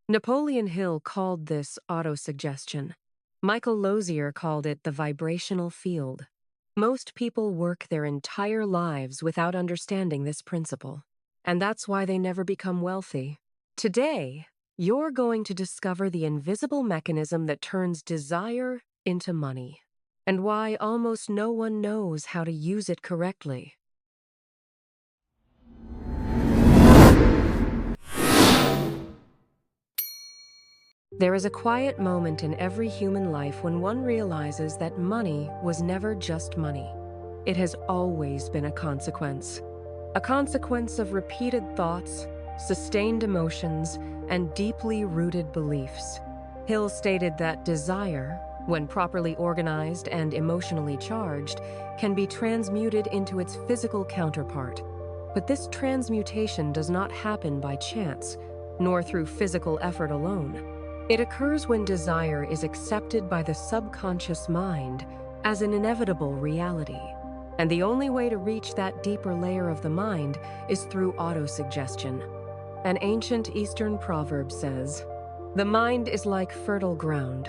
Napoleon Hill called this autosuggestion. Michael Losier called it the vibrational field. Most people work their entire lives without understanding this principle, and that's why they never become wealthy. Today, you're going to discover the invisible mechanism that turns desire into money, and why almost no one knows how to use it correctly. There is a quiet moment in every human life when one realizes that money was never just money. It has always been a consequence of repeated thoughts, sustained emotions, and deeply rooted beliefs. Hill stated that desire, when properly organized and emotionally charged, can be transmuted into its physical counterpart. But this transmutation does not happen by chance, nor through physical effort alone. It occurs when desire is accepted by the subconscious mind as an inevitable reality. And the only way to reach that deeper layer of the mind is through autosuggestion. An ancient Eastern proverb says, "The mind is like fertile ground.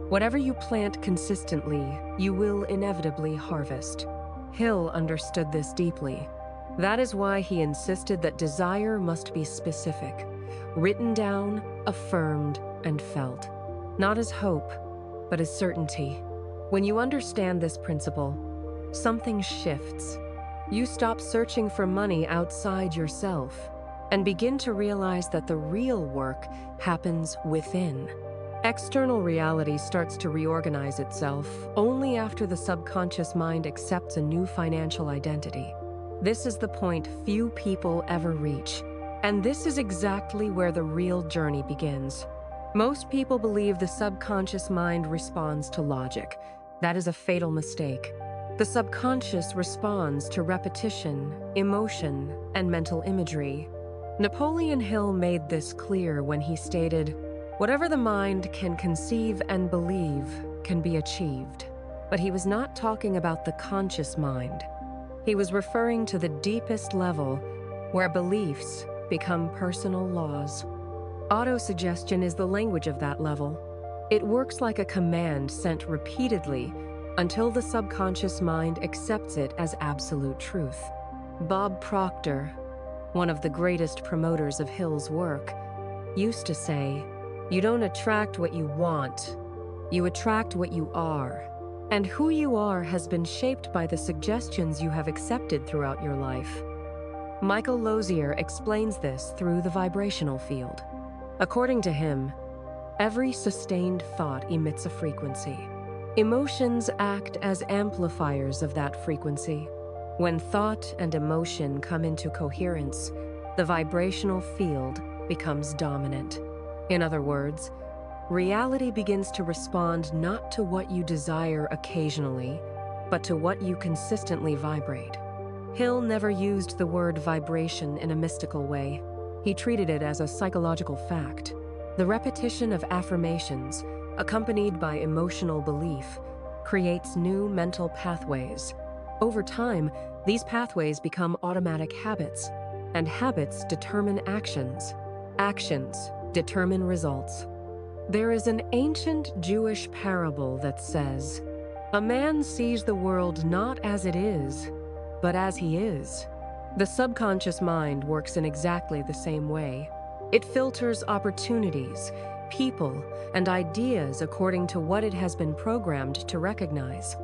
Whatever you plant consistently, you will inevitably harvest." Hill understood this deeply. That is why he insisted that desire must be specific, written down, affirmed, and felt, not as hope, but as certainty. When you understand this principle, something shifts. You stop searching for money outside yourself and begin to realize that the real work happens within. External reality starts to reorganize itself only after the subconscious mind accepts a new financial identity. This is the point few people ever reach, and this is exactly where the real journey begins. Most people believe the subconscious mind responds to logic. That is a fatal mistake. The subconscious responds to repetition, emotion, and mental imagery. Napoleon Hill made this clear when he stated, "Whatever the mind can conceive and believe can be achieved." But he was not talking about the conscious mind. He was referring to the deepest level, where beliefs become personal laws. Autosuggestion is the language of that level. It works like a command sent repeatedly until the subconscious mind accepts it as absolute truth. Bob Proctor, one of the greatest promoters of Hill's work, used to say, "You don't attract what you want, you attract what you are." And who you are has been shaped by the suggestions you have accepted throughout your life. Michael Losier explains this through the vibrational field. According to him, every sustained thought emits a frequency. Emotions act as amplifiers of that frequency. When thought and emotion come into coherence, the vibrational field becomes dominant. In other words, reality begins to respond not to what you desire occasionally, but to what you consistently vibrate. Hill never used the word vibration in a mystical way. He treated it as a psychological fact. The repetition of affirmations, accompanied by emotional belief, creates new mental pathways. Over time, these pathways become automatic habits, and habits determine actions. Actions determine results. There is an ancient Jewish parable that says, "A man sees the world not as it is, but as he is." The subconscious mind works in exactly the same way. It filters opportunities, people, and ideas according to what it has been programmed to recognize.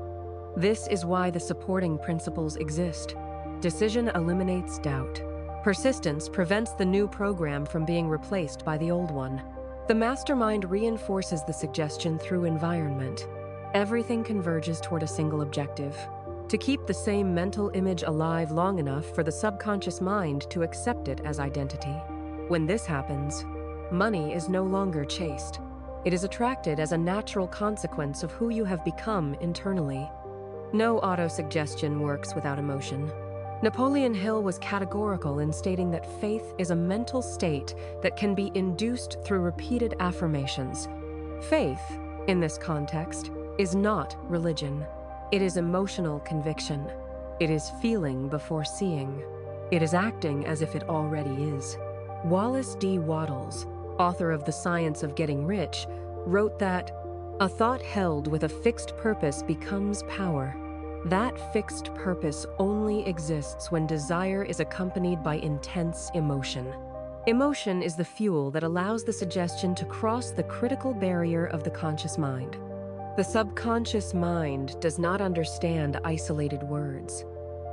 This is why the supporting principles exist. Decision eliminates doubt. Persistence prevents the new program from being replaced by the old one. The mastermind reinforces the suggestion through environment. Everything converges toward a single objective: to keep the same mental image alive long enough for the subconscious mind to accept it as identity. When this happens, money is no longer chased. It is attracted as a natural consequence of who you have become internally. No autosuggestion works without emotion. Napoleon Hill was categorical in stating that faith is a mental state that can be induced through repeated affirmations. Faith, in this context, is not religion. It is emotional conviction. It is feeling before seeing. It is acting as if it already is. Wallace D. Wattles, author of The Science of Getting Rich, wrote that a thought held with a fixed purpose becomes power. That fixed purpose only exists when desire is accompanied by intense emotion. Emotion is the fuel that allows the suggestion to cross the critical barrier of the conscious mind. The subconscious mind does not understand isolated words.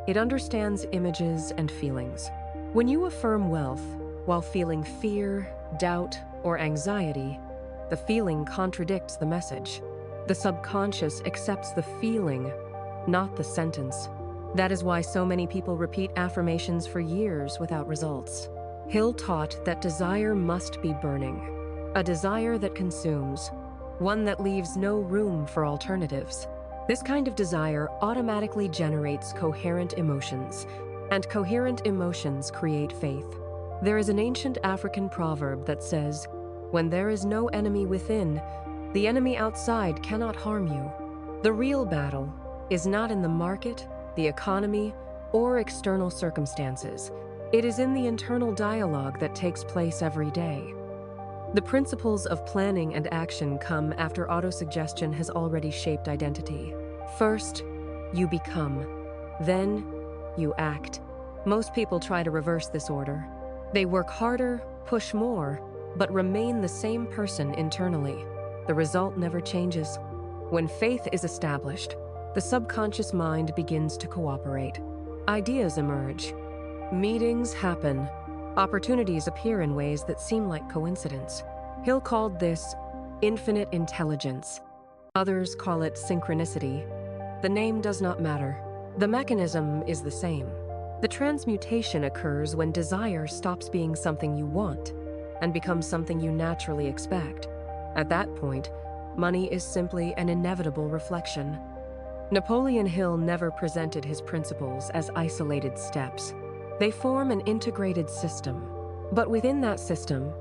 It understands images and feelings. When you affirm wealth while feeling fear, doubt, or anxiety, the feeling contradicts the message. The subconscious accepts the feeling, not the sentence. That is why so many people repeat affirmations for years without results. Hill taught that desire must be burning, a desire that consumes, one that leaves no room for alternatives. This kind of desire automatically generates coherent emotions, and coherent emotions create faith. There is an ancient African proverb that says, "When there is no enemy within, the enemy outside cannot harm you." The real battle is not in the market, the economy, or external circumstances. It is in the internal dialogue that takes place every day. The principles of planning and action come after autosuggestion has already shaped identity. First, you become. Then, you act. Most people try to reverse this order. They work harder, push more, but remain the same person internally. The result never changes. When faith is established, the subconscious mind begins to cooperate. Ideas emerge. Meetings happen. Opportunities appear in ways that seem like coincidence. Hill called this infinite intelligence. Others call it synchronicity. The name does not matter. The mechanism is the same. The transmutation occurs when desire stops being something you want and becomes something you naturally expect. At that point, money is simply an inevitable reflection. Napoleon Hill never presented his principles as isolated steps. They form an integrated system. But within that system,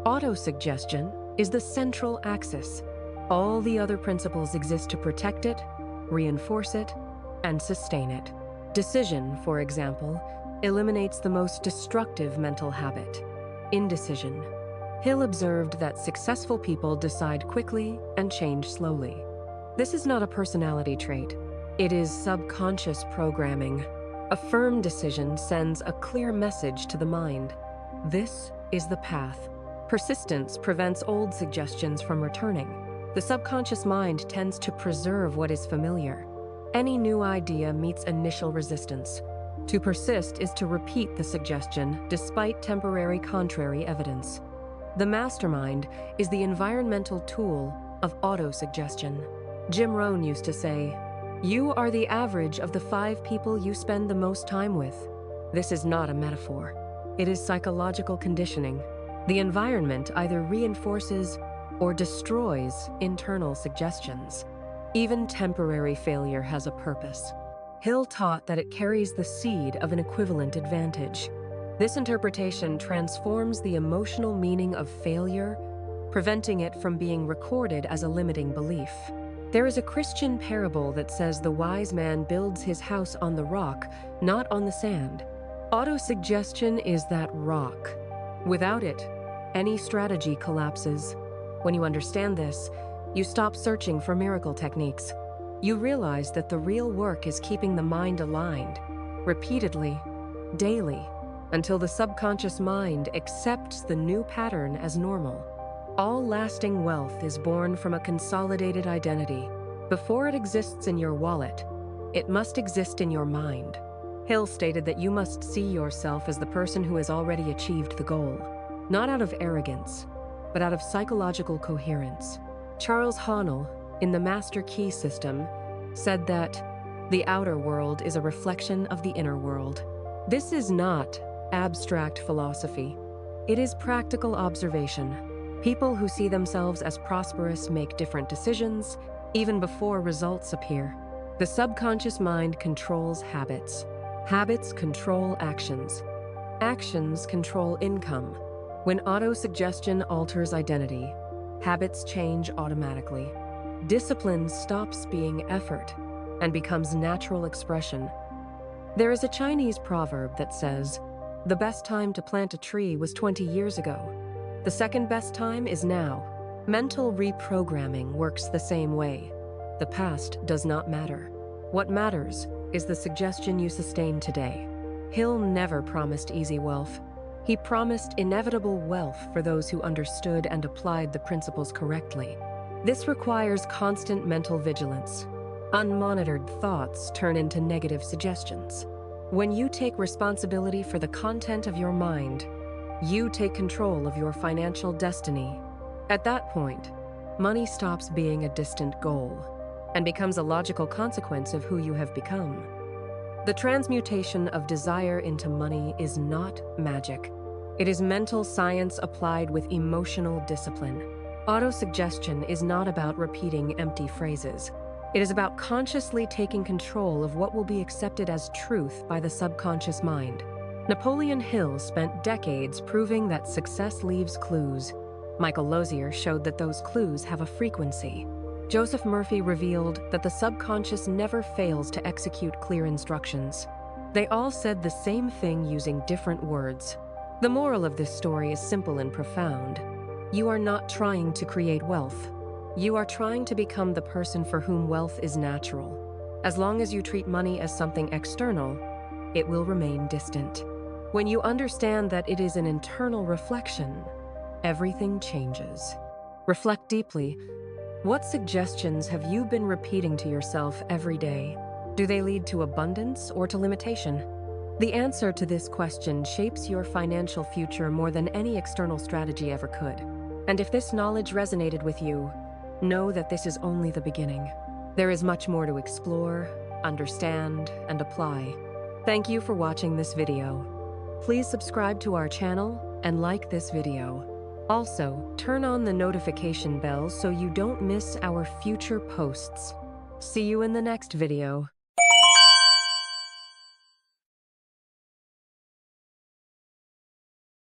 autosuggestion is the central axis. All the other principles exist to protect it, reinforce it, and sustain it. Decision, for example, eliminates the most destructive mental habit, indecision. Hill observed that successful people decide quickly and change slowly. This is not a personality trait. It is subconscious programming. A firm decision sends a clear message to the mind. This is the path. Persistence prevents old suggestions from returning. The subconscious mind tends to preserve what is familiar. Any new idea meets initial resistance. To persist is to repeat the suggestion despite temporary contrary evidence. The mastermind is the environmental tool of autosuggestion. Jim Rohn used to say, "You are the average of the 5 people you spend the most time with." This is not a metaphor. It is psychological conditioning. The environment either reinforces or destroys internal suggestions. Even temporary failure has a purpose. Hill taught that it carries the seed of an equivalent advantage. This interpretation transforms the emotional meaning of failure, preventing it from being recorded as a limiting belief. There is a Christian parable that says the wise man builds his house on the rock, not on the sand. Autosuggestion is that rock. Without it, any strategy collapses. When you understand this, you stop searching for miracle techniques. You realize that the real work is keeping the mind aligned, repeatedly, daily, until the subconscious mind accepts the new pattern as normal. All lasting wealth is born from a consolidated identity. Before it exists in your wallet, it must exist in your mind. Hill stated that you must see yourself as the person who has already achieved the goal, not out of arrogance, but out of psychological coherence. Charles Haanel, in the Master Key System, said that the outer world is a reflection of the inner world. This is not abstract philosophy. It is practical observation. People who see themselves as prosperous make different decisions, even before results appear. The subconscious mind controls habits. Habits control actions. Actions control income. When autosuggestion alters identity, habits change automatically. Discipline stops being effort and becomes natural expression. There is a Chinese proverb that says, "The best time to plant a tree was 20 years ago." The second best time is now. Mental reprogramming works the same way. The past does not matter. What matters is the suggestion you sustain today. Hill never promised easy wealth. He promised inevitable wealth for those who understood and applied the principles correctly. This requires constant mental vigilance. Unmonitored thoughts turn into negative suggestions. When you take responsibility for the content of your mind, you take control of your financial destiny. At that point, money stops being a distant goal and becomes a logical consequence of who you have become. The transmutation of desire into money is not magic. It is mental science applied with emotional discipline. Autosuggestion is not about repeating empty phrases. It is about consciously taking control of what will be accepted as truth by the subconscious mind. Napoleon Hill spent decades proving that success leaves clues. Michael Losier showed that those clues have a frequency. Joseph Murphy revealed that the subconscious never fails to execute clear instructions. They all said the same thing using different words. The moral of this story is simple and profound. You are not trying to create wealth. You are trying to become the person for whom wealth is natural. As long as you treat money as something external, it will remain distant. When you understand that it is an internal reflection, everything changes. Reflect deeply. What suggestions have you been repeating to yourself every day? Do they lead to abundance or to limitation? The answer to this question shapes your financial future more than any external strategy ever could. And if this knowledge resonated with you, know that this is only the beginning. There is much more to explore, understand, and apply. Thank you for watching this video. Please subscribe to our channel and like this video. Also, turn on the notification bell so you don't miss our future posts. See you in the next video.